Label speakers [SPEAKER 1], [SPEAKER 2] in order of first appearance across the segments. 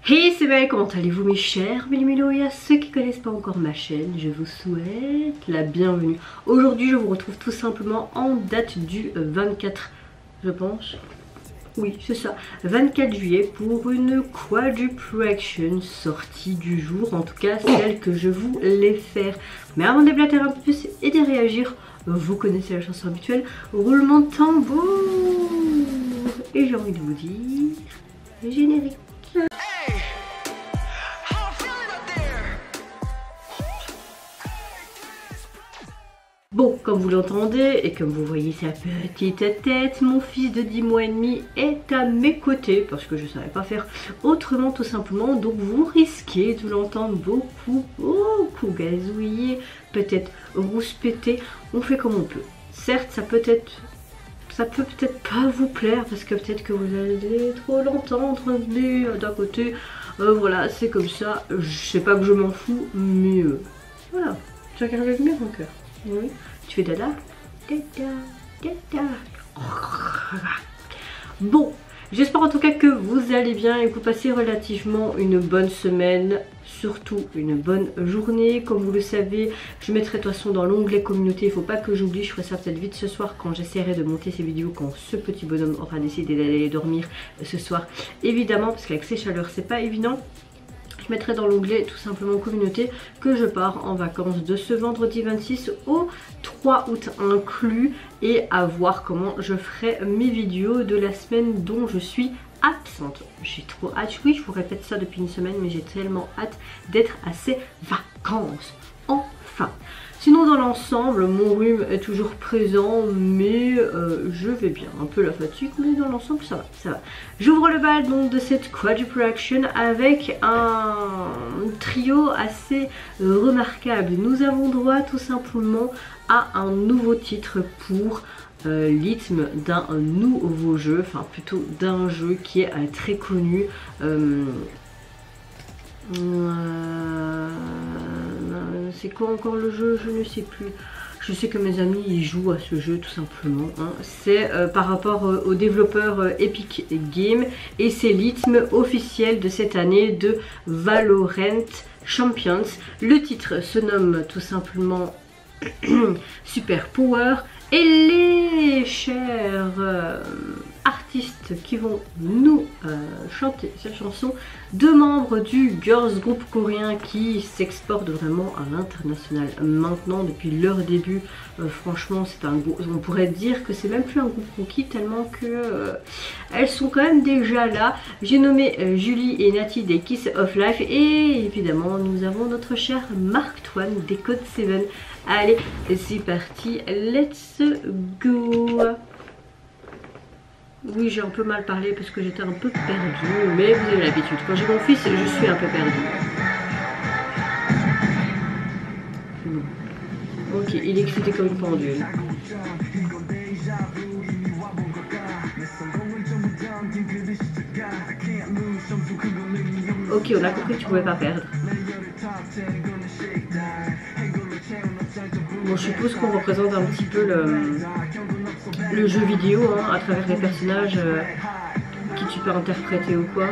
[SPEAKER 1] Hey c'est Belle, comment allez-vous mes chers Mélimilo? Et à ceux qui ne connaissent pas encore ma chaîne, je vous souhaite la bienvenue. Aujourd'hui je vous retrouve tout simplement en date du 24, je pense. Oui c'est ça, 24 juillet pour une quadruple reaction sortie du jour, en tout cas celle que je voulais faire. Mais avant de déblater un peu plus et de réagir, vous connaissez la chanson habituelle, roulement de tambour. Et j'ai envie de vous dire, générique. Bon, comme vous l'entendez et comme vous voyez sa petite tête, mon fils de 10 mois et demi est à mes côtés parce que je ne savais pas faire autrement tout simplement. Donc vous risquez de l'entendre beaucoup gazouiller, peut-être rouspéter, on fait comme on peut. Certes, ça peut peut-être pas vous plaire parce que peut-être que vous allez trop l'entendre, mais d'un côté, voilà, c'est comme ça. Je sais pas que je m'en fous, mais voilà, tu regardes le mur mon cœur. Oui. Tu fais dada, dada, dada. Bon, j'espère en tout cas que vous allez bien et que vous passez relativement une bonne semaine, surtout une bonne journée. Comme vous le savez, je mettrai de toute façon dans l'onglet communauté, il ne faut pas que j'oublie, je ferai ça peut-être vite ce soir quand j'essaierai de monter ces vidéos, quand ce petit bonhomme aura décidé d'aller dormir ce soir. Évidemment, parce qu'avec ces chaleurs, c'est pas évident. Je mettrai dans l'onglet tout simplement communauté que je pars en vacances de ce vendredi 26 au 3 août inclus, et à voir comment je ferai mes vidéos de la semaine dont je suis absente. J'ai trop hâte, oui je vous répète ça depuis une semaine, mais j'ai tellement hâte d'être à ces vacances, enfin. Sinon dans l'ensemble, mon rhume est toujours présent, mais je vais bien. Un peu la fatigue, mais dans l'ensemble ça va, ça va. J'ouvre le bal donc de cette quadruple action avec un trio assez remarquable. Nous avons droit tout simplement à un nouveau titre pour l'rythme d'un nouveau jeu, enfin plutôt d'un jeu qui est très connu. C'est quoi encore le jeu? Je ne sais plus. Je sais que mes amis y jouent à ce jeu tout simplement. Hein. C'est par rapport au développeur Epic Games, et c'est l'rythme officiel de cette année de Valorant Champions. Le titre se nomme tout simplement Super Power, et les chers artistes qui vont nous chanter cette chanson, deux membres du girls group coréen qui s'exportent vraiment à l'international maintenant depuis leur début. Franchement c'est un groupe, on pourrait dire que c'est même plus un groupe rookie tellement que elles sont quand même déjà là. J'ai nommé Julie et Nati des Kiss of Life, et évidemment nous avons notre cher Mark Twain des Code 7. Allez c'est parti, let's go. Oui, j'ai un peu mal parlé parce que j'étais un peu perdue, mais vous avez l'habitude. Quand j'ai mon fils, je suis un peu perdue. Bon. Ok, il est excité comme une pendule. Ok, on a compris que tu pouvais pas perdre. Bon, je suppose qu'on représente un petit peu le jeu vidéo hein, à travers les personnages qui tu peux interpréter ou quoi.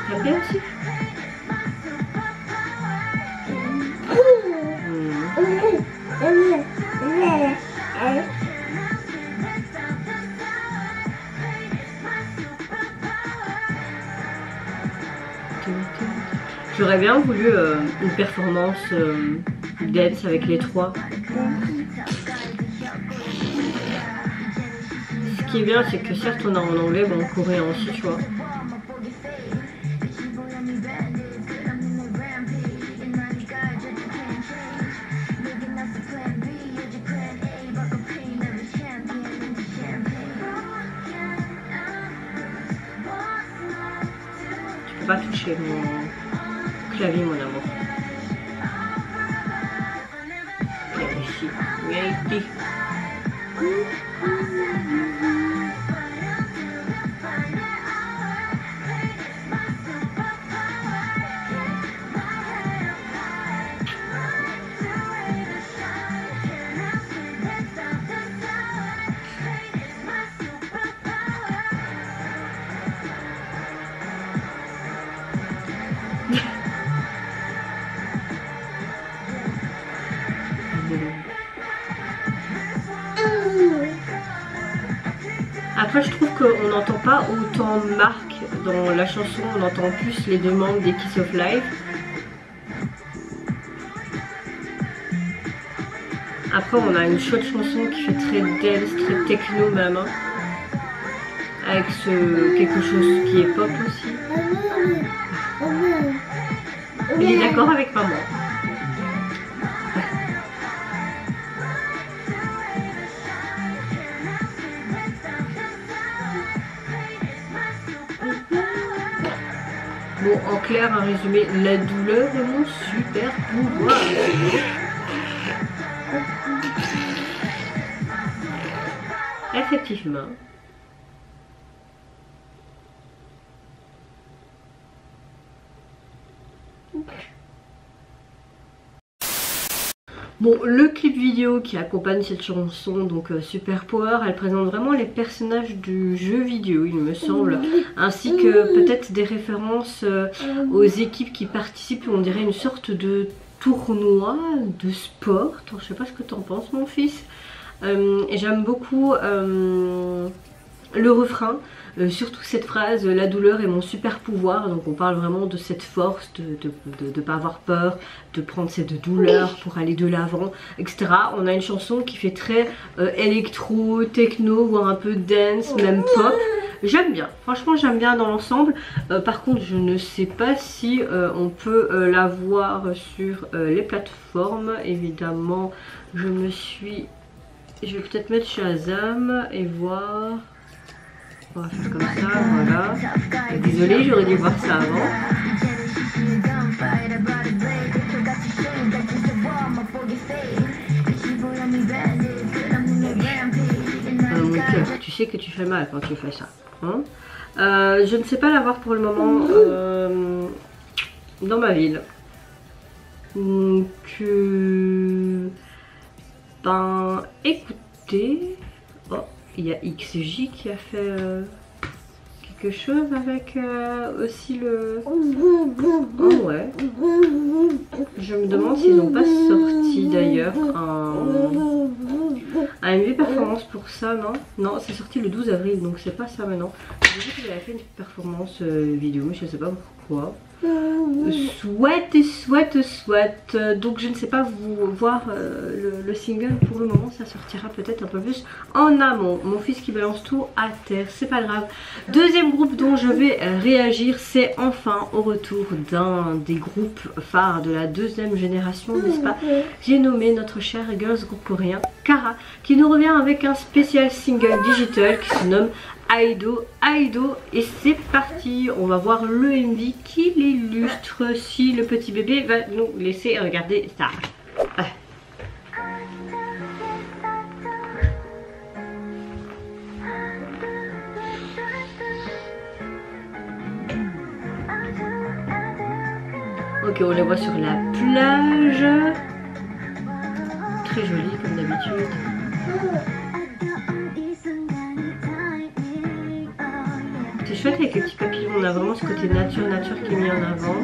[SPEAKER 1] T'as bien aussi. J'aurais bien voulu une performance dance avec les trois. Ce qui est bien, c'est que certes on a en anglais, mais en coréen aussi, tu vois. Tu peux pas toucher mon clavier, mon amour. Ici, oui, ici. qu'on n'entend pas autant Marc dans la chanson, on entend plus les deux membres des Kiss of Life. Après on a une chouette chanson qui fait très dance, très techno même, hein, avec quelque chose qui est pop aussi. Il est d'accord avec maman. Bon, en clair, un résumé, la douleur est mon super pouvoir. Effectivement. Bon, le clip vidéo qui accompagne cette chanson, donc Super Power, elle présente vraiment les personnages du jeu vidéo, il me semble, ainsi que peut-être des références aux équipes qui participent, on dirait une sorte de tournoi de sport. Attends, je sais pas ce que t'en penses, mon fils. J'aime beaucoup le refrain, surtout cette phrase, la douleur est mon super pouvoir. Donc on parle vraiment de cette force, de pas avoir peur, de prendre cette douleur pour aller de l'avant, etc. On a une chanson qui fait très électro, techno, voire un peu dance, même pop. J'aime bien, franchement j'aime bien dans l'ensemble. Par contre je ne sais pas si on peut la voir sur les plateformes. Évidemment je vais peut-être mettre Shazam et voir. On va faire comme ça, voilà. Désolée, j'aurais dû voir ça avant. Mon cœur, tu sais que tu fais mal quand tu fais ça. Hein, je ne sais pas l'avoir pour le moment dans ma ville. Donc, ben, écoutez. Oh, il y a XJ qui a fait quelque chose avec aussi le... Oh ouais. Je me demande s'ils n'ont pas sorti d'ailleurs un MV performance pour ça, non? Non, c'est sorti le 12 avril, donc c'est pas ça maintenant. J'ai vu qu'ils avaient fait une performance vidéo, mais je sais pas pourquoi. Soit. Donc je ne sais pas vous voir le single pour le moment, ça sortira peut-être un peu plus en amont. Mon fils qui balance tout à terre, c'est pas grave. Deuxième groupe dont je vais réagir, c'est enfin au retour d'un des groupes phares de la deuxième génération, n'est-ce pas? J'ai nommé notre cher girls groupe coréen Kara, qui nous revient avec un spécial single digital qui se nomme Aido, et c'est parti. On va voir le MV qui l'illustre, si le petit bébé va nous laisser regarder ça. Ok, on les voit sur la plage. Très joli comme d'habitude. C'est chouette avec les petits papillons, on a vraiment ce côté nature qui est mis en avant.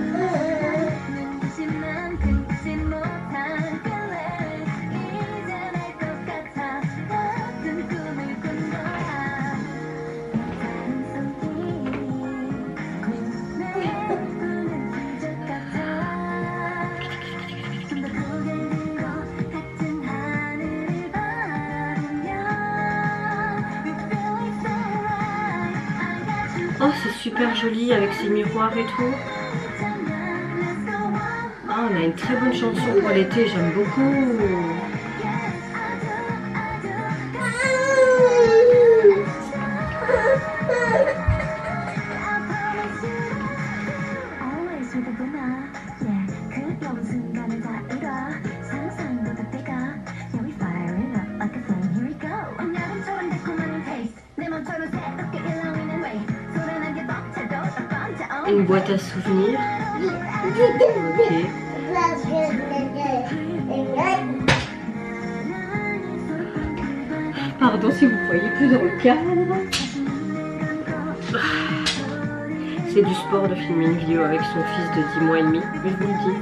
[SPEAKER 1] Oh, c'est super joli avec ses miroirs et tout. Ah, on a une très bonne chanson pour l'été, j'aime beaucoup. Une boîte à souvenirs. Ok. Pardon si vous voyez plus dans le cadre. C'est du sport de filmer une vidéo avec son fils de 10 mois et demi, je vous le dis.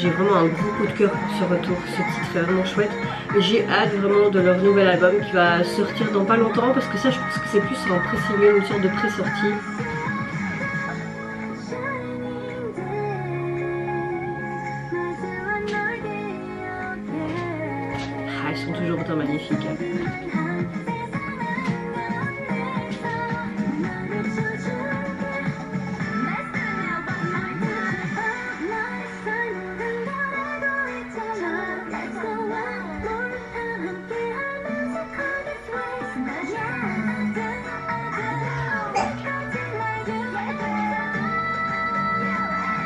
[SPEAKER 1] j'ai vraiment un gros coup de cœur pour ce retour, ce titre est vraiment chouette. J'ai hâte vraiment de leur nouvel album qui va sortir dans pas longtemps parce que ça je pense que c'est plus un pré-single, une sorte de pré-sortie. Ah, ils sont toujours autant magnifiques.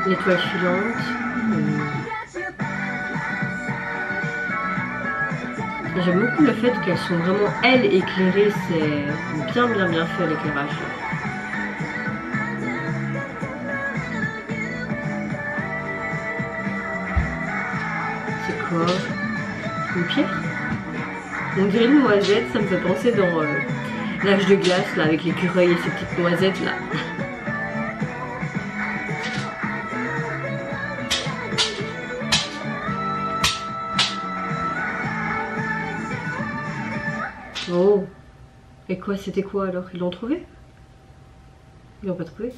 [SPEAKER 1] L'étoile filante. J'aime beaucoup le fait qu'elles sont vraiment, elles, éclairées. C'est bien fait l'éclairage. C'est quoi? Une pierre? On dirait une noisette, ça me fait penser dans l'âge de glace, là, avec l'écureuil et ces petites noisettes, là. Oh, et quoi, c'était quoi alors? Ils l'ont trouvé? Ils l'ont pas trouvé?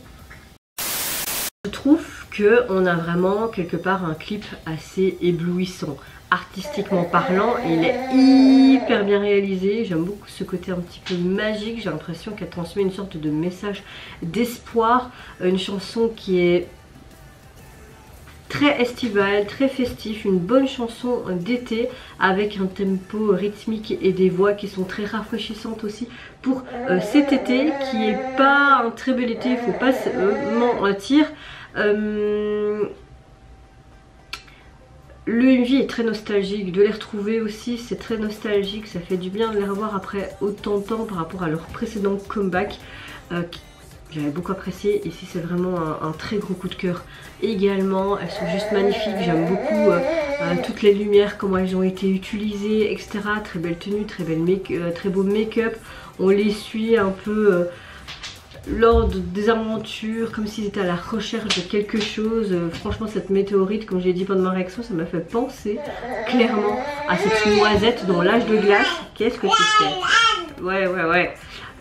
[SPEAKER 1] Je trouve qu'on a vraiment quelque part un clip assez éblouissant. Artistiquement parlant, il est hyper bien réalisé. J'aime beaucoup ce côté un petit peu magique. J'ai l'impression qu'elle transmet une sorte de message d'espoir. Une chanson qui est très estivale, très festif, une bonne chanson d'été avec un tempo rythmique et des voix qui sont très rafraîchissantes aussi pour cet été qui est pas un très bel été, il faut pas mentir. Le MV est très nostalgique, de les retrouver aussi c'est très nostalgique, ça fait du bien de les revoir après autant de temps par rapport à leur précédent comeback. J'avais beaucoup apprécié, ici c'est vraiment un très gros coup de cœur également, elles sont juste magnifiques, j'aime beaucoup toutes les lumières, comment elles ont été utilisées, etc. Très belle tenue, très beau make-up, on les suit un peu lors des aventures, comme s'ils étaient à la recherche de quelque chose. Franchement cette météorite, comme j'ai dit pendant ma réaction, ça m'a fait penser clairement à cette noisette dans l'âge de glace. Qu'est-ce que tu fais? Ouais.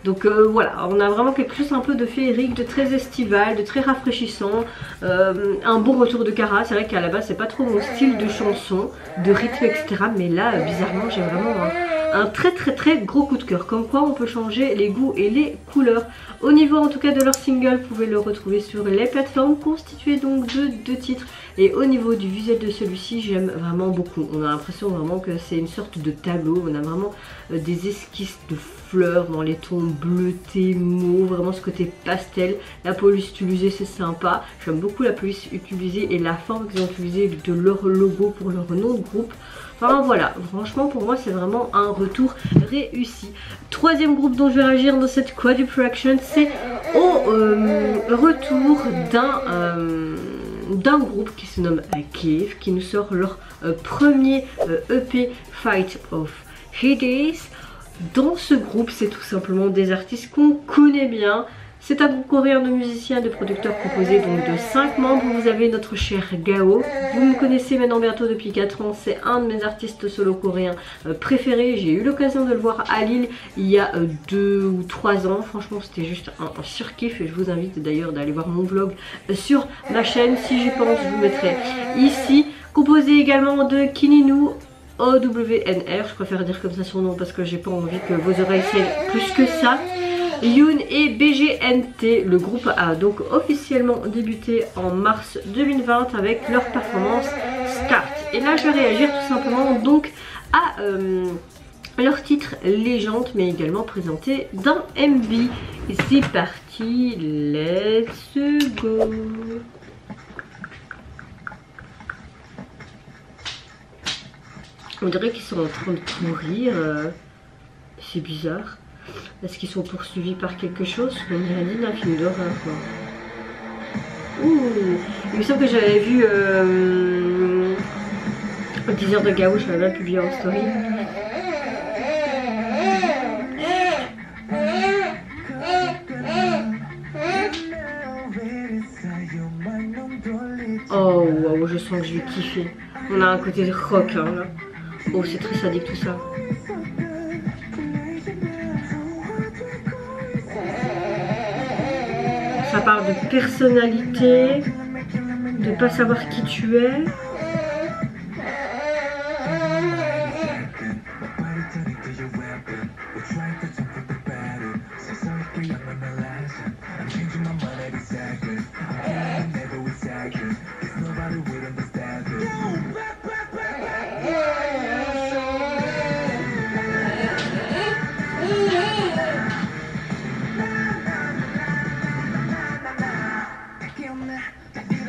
[SPEAKER 1] Donc voilà, on a vraiment quelque chose un peu de féerique, de très estival, de très rafraîchissant. Un bon retour de Cara, c'est vrai qu'à la base c'est pas trop mon style de chanson, de rythme etc. Mais là bizarrement j'ai vraiment un très gros coup de cœur. Comme quoi on peut changer les goûts et les couleurs. Au niveau en tout cas de leur single, vous pouvez le retrouver sur les plateformes, constitué donc de 2 titres. Et au niveau du visuel de celui-ci, j'aime vraiment beaucoup. On a l'impression vraiment que c'est une sorte de tableau. On a vraiment des esquisses de fleurs dans les tons bleutés, mauve, vraiment ce côté pastel. La police utilisée, c'est sympa. J'aime beaucoup la police utilisée et la forme qu'ils ont utilisée de leur logo pour leur nom de groupe. Enfin voilà, franchement pour moi c'est vraiment un retour réussi. Troisième groupe dont je vais réagir dans cette quadruple action, c'est au retour d'un groupe qui se nomme Cave, qui nous sort leur premier EP Fight of Hades. Dans ce groupe, c'est tout simplement des artistes qu'on connaît bien. C'est un groupe coréen de musiciens et de producteurs composé donc de 5 membres. Vous avez notre cher Gao. Vous me connaissez maintenant bientôt depuis 4 ans. C'est un de mes artistes solo coréens préférés. J'ai eu l'occasion de le voir à Lille il y a 2 ou 3 ans. Franchement, c'était juste un surkiff. Et je vous invite d'ailleurs d'aller voir mon vlog sur ma chaîne. Si j'y pense, je vous mettrai ici. Composé également de Kininu OWNR. Je préfère dire comme ça son nom parce que j'ai pas envie que vos oreilles saignent plus que ça. Yoon et BGNT. Le groupe a donc officiellement débuté en mars 2020 avec leur performance Start. Et là je vais réagir tout simplement donc à leur titre Légende, mais également présenté d'un MV. Et c'est parti, let's go. On dirait qu'ils sont en train de courir, c'est bizarre. Est-ce qu'ils sont poursuivis par quelque chose? On dirait dit d'un film d'horreur quoi. Ouh, il me semble que j'avais vu un teaser de Gao, je l'avais bien publié en story. Oh wow, je sens que je vais kiffer. On a un côté rock hein, là. Oh c'est très sadique tout ça. Ça parle de personnalité, de pas savoir qui tu es.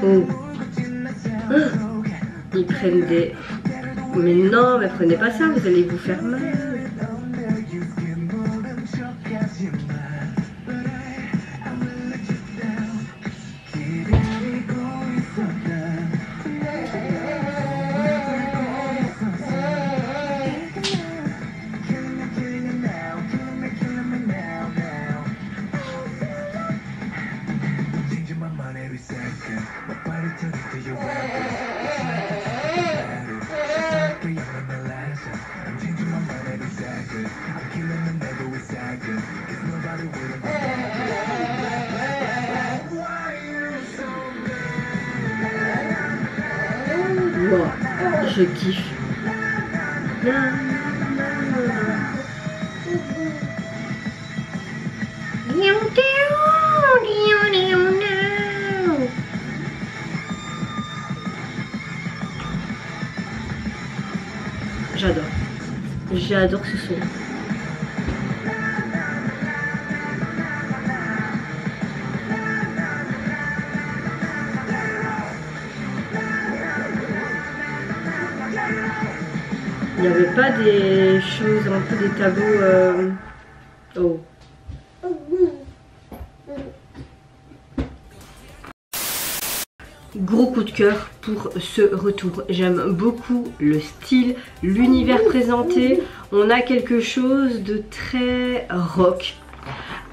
[SPEAKER 1] Oh. Ils prennent des... Mais non, mais prenez pas ça, vous allez vous faire mal. Wow, je kiffe. J'adore. J'adore ce son. Il n'y avait pas des choses, un peu des tableaux... Oh. Gros coup de cœur pour ce retour. J'aime beaucoup le style, l'univers présenté. On a quelque chose de très rock.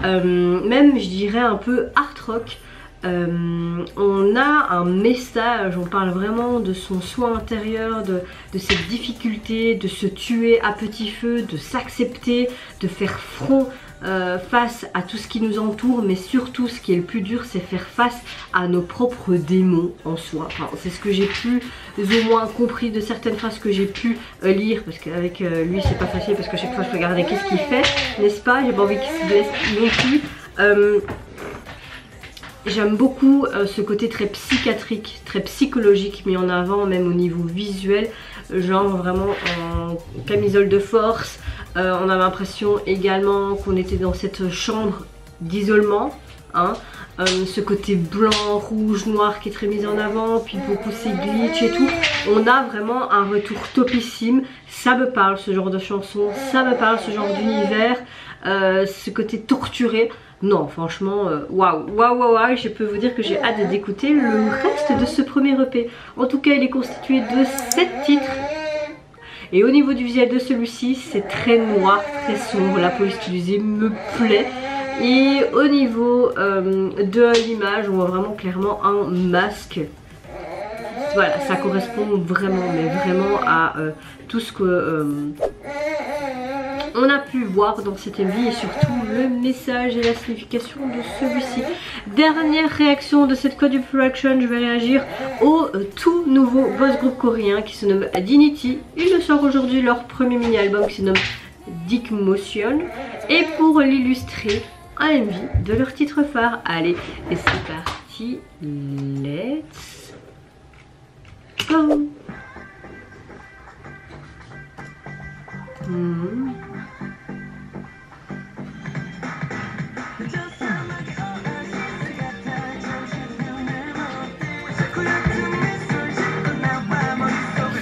[SPEAKER 1] Même je dirais un peu art rock. On a un message, on parle vraiment de son soi intérieur, de cette difficulté de se tuer à petit feu, de s'accepter, de faire front face à tout ce qui nous entoure, mais surtout ce qui est le plus dur, c'est faire face à nos propres démons en soi. Enfin, c'est ce que j'ai plus ou moins compris de certaines phrases que j'ai pu lire, parce qu'avec lui c'est pas facile, parce que chaque fois je regardais qu'est-ce qu'il fait, n'est-ce pas? J'ai pas envie qu'il se blesse non plus. J'aime beaucoup ce côté très psychiatrique, très psychologique mis en avant, même au niveau visuel, genre vraiment en camisole de force. On a l'impression également qu'on était dans cette chambre d'isolement, hein. Ce côté blanc, rouge, noir qui est très mis en avant, puis beaucoup ces glitches et tout. On a vraiment un retour topissime. Ça me parle ce genre de chanson, ça me parle ce genre d'univers, ce côté torturé. Non, franchement, waouh, waouh, je peux vous dire que j'ai hâte d'écouter le reste de ce premier EP. En tout cas, il est constitué de 7 titres. Et au niveau du visuel de celui-ci, c'est très noir, très sombre. La police utilisée me plaît. Et au niveau de l'image, on voit vraiment clairement un masque. Voilà, ça correspond vraiment, mais vraiment à tout ce que... on a pu voir dans cette MV et surtout le message et la signification de celui-ci. Dernière réaction de cette Quadruple Production, je vais réagir au tout nouveau boss group coréen qui se nomme Dignity. Ils nous sortent aujourd'hui leur premier mini-album qui se nomme Dick Motion. Et pour l'illustrer, un MV de leur titre phare. Allez, et c'est parti, let's go.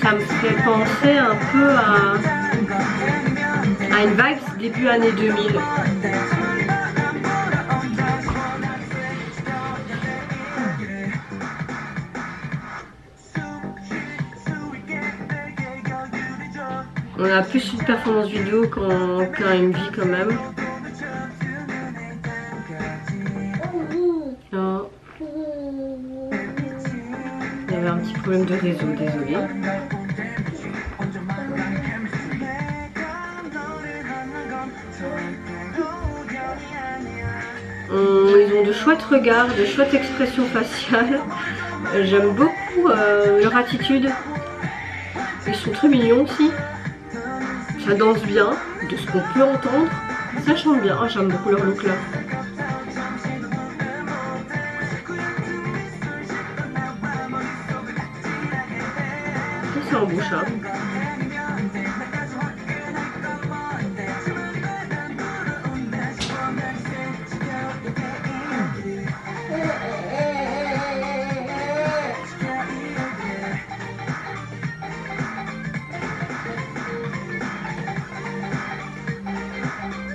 [SPEAKER 1] Ça me fait penser un peu à une vibe début année 2000. On a plus une performance vidéo qu'un MV quand même. Oh. Il y avait un petit problème de réseau, désolé. Ils ont de chouettes regards, de chouettes expressions faciales. J'aime beaucoup leur attitude. Ils sont très mignons aussi. Ça danse bien, de ce qu'on peut entendre. Ça chante bien. Ah, j'aime beaucoup leur look là. C'est un beau chat.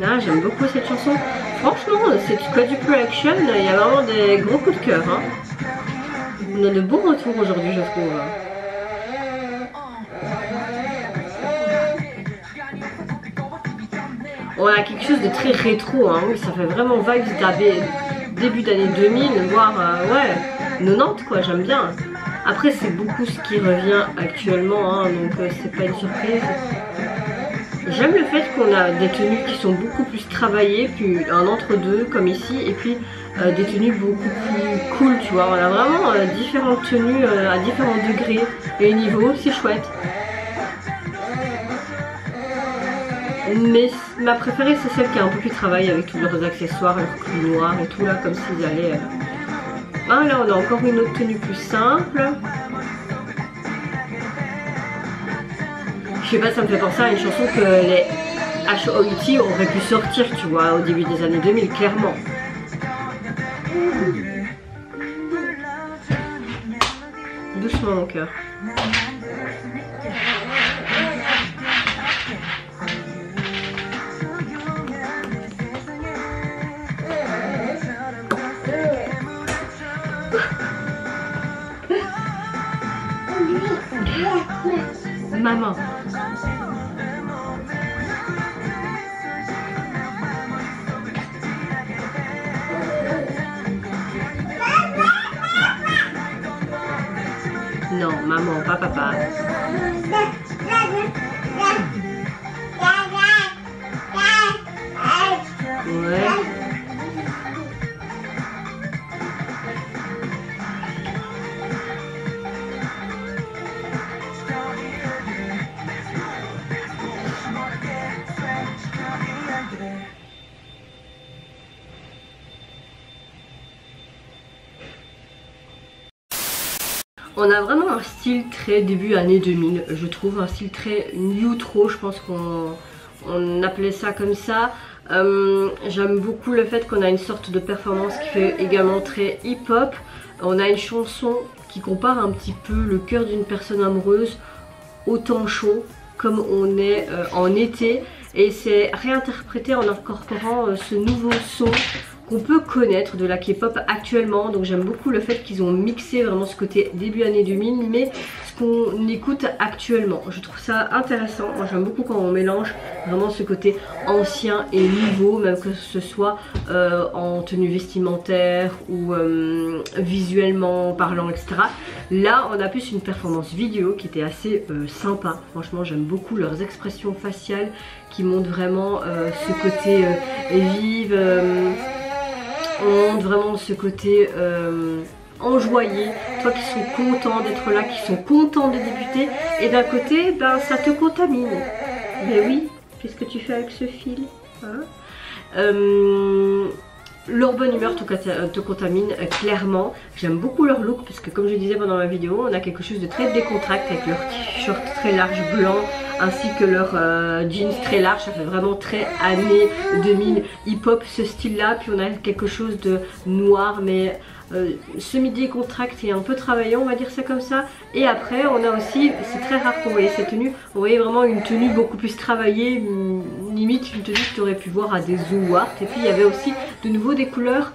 [SPEAKER 1] Ah, j'aime beaucoup cette chanson. Franchement, c'est Squad du Production, il y a vraiment des gros coups de cœur. Hein. On a de bons retours aujourd'hui, je trouve. On a quelque chose de très rétro, hein. Oui, ça fait vraiment vibes début d'année 2000, voire ouais, 90 quoi, j'aime bien. Après, c'est beaucoup ce qui revient actuellement, hein, donc c'est pas une surprise. J'aime le fait qu'on a des tenues qui sont beaucoup plus travaillées, puis un entre-deux comme ici, et puis des tenues beaucoup plus cool, tu vois. On a vraiment différentes tenues à différents degrés et niveaux, c'est chouette. Mais ma préférée c'est celle qui a un peu plus travaillée avec tous leurs accessoires, leurs clous noirs et tout là, comme s'ils allaient... Ah là on a encore une autre tenue plus simple. Je sais pas, ça me fait penser à une chanson que les H.O.E.T auraient pu sortir, tu vois, au début des années 2000, clairement. Doucement mon cœur. Maman. Non, maman, pas papa. Ouais. On a vraiment un style très début année 2000, je trouve, un style très neutro, je pense qu'on appelait ça comme ça. J'aime beaucoup le fait qu'on a une sorte de performance qui fait également très hip-hop. On a une chanson qui compare un petit peu le cœur d'une personne amoureuse au temps chaud, comme on est en été. Et c'est réinterprété en incorporant ce nouveau son qu'on peut connaître de la K-pop actuellement. Donc j'aime beaucoup le fait qu'ils ont mixé vraiment ce côté début année 2000 mais ce qu'on écoute actuellement. Je trouve ça intéressant. Moi j'aime beaucoup quand on mélange vraiment ce côté ancien et nouveau, même que ce soit en tenue vestimentaire ou visuellement parlant, etc. Là on a plus une performance vidéo qui était assez sympa. Franchement j'aime beaucoup leurs expressions faciales qui montrent vraiment ce côté vive. On montre vraiment ce côté enjoyé, toi qui sont contents d'être là, qui sont contents de débuter, et d'un côté, ben, ça te contamine. Mais oui, qu'est-ce que tu fais avec ce fil, hein? Leur bonne humeur te contamine clairement. J'aime beaucoup leur look parce que comme je disais pendant ma vidéo, on a quelque chose de très décontracté avec leur t-shirt très large blanc ainsi que leur jeans très large. Ça fait vraiment très années 2000 hip-hop ce style là. Puis on a quelque chose de noir mais semi-décontracté et un peu travaillé, on va dire ça comme ça. Et après on a aussi, c'est très rare qu'on voyait cette tenue, on voyait vraiment une tenue beaucoup plus travaillée, limite une tenue que tu aurais pu voir à des Awards. Et puis il y avait aussi de nouveau des couleurs,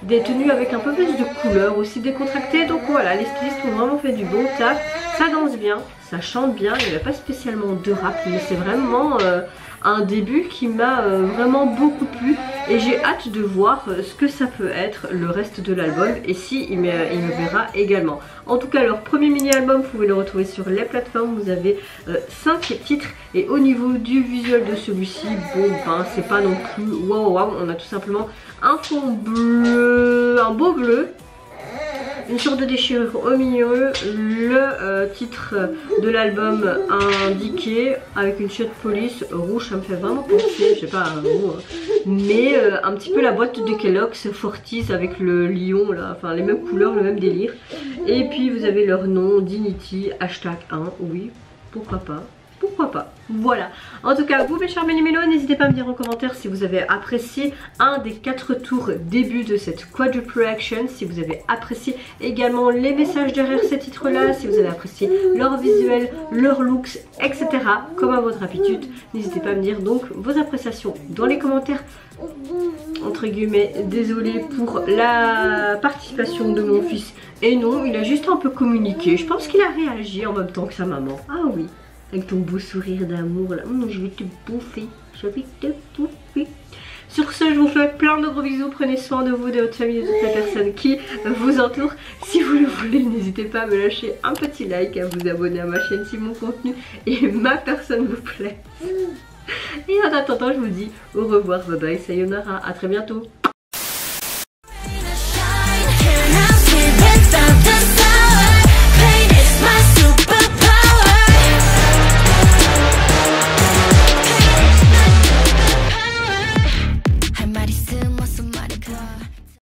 [SPEAKER 1] des tenues avec un peu plus de couleurs, aussi décontractées. Donc voilà, les stylistes ont vraiment fait du bon taf. Ça danse bien, ça chante bien, il n'y avait pas spécialement de rap, mais c'est vraiment un début qui m'a vraiment beaucoup plu. et j'ai hâte de voir ce que ça peut être le reste de l'album et si il me verra également. En tout cas, leur premier mini-album, vous pouvez le retrouver sur les plateformes. Vous avez 5 titres et au niveau du visuel de celui-ci, bon ben c'est pas non plus waouh waouh. On a tout simplement un fond bleu, un beau bleu, une sorte de déchirure au milieu, le titre de l'album indiqué avec une chiotte police rouge. Ça me fait vraiment penser, je sais pas, mais un petit peu la boîte de Kellogg's Fortis avec le lion là, enfin les mêmes couleurs, le même délire. Et puis vous avez leur nom, Dignity, hashtag 1, oui, pourquoi pas. Pourquoi pas. Voilà. En tout cas, vous mes chers méli-mélos, n'hésitez pas à me dire en commentaire si vous avez apprécié un des 4 tours début de cette quadruple reaction, si vous avez apprécié également les messages derrière ces titres là, si vous avez apprécié leur visuel, leurs looks, etc. Comme à votre habitude, n'hésitez pas à me dire donc vos appréciations dans les commentaires. Entre guillemets, désolé pour la participation de mon fils. Et non, il a juste un peu communiqué. Je pense qu'il a réagi en même temps que sa maman. Ah oui. Avec ton beau sourire d'amour là. Je vais te bouffer. Je vais te bouffer. Sur ce, je vous fais plein de gros bisous. Prenez soin de vous, de votre famille, de toutes les personnes qui vous entourent. Si vous le voulez, n'hésitez pas à me lâcher un petit like, à vous abonner à ma chaîne si mon contenu et ma personne vous plaît. Et en attendant, je vous dis au revoir, bye bye, sayonara, à très bientôt.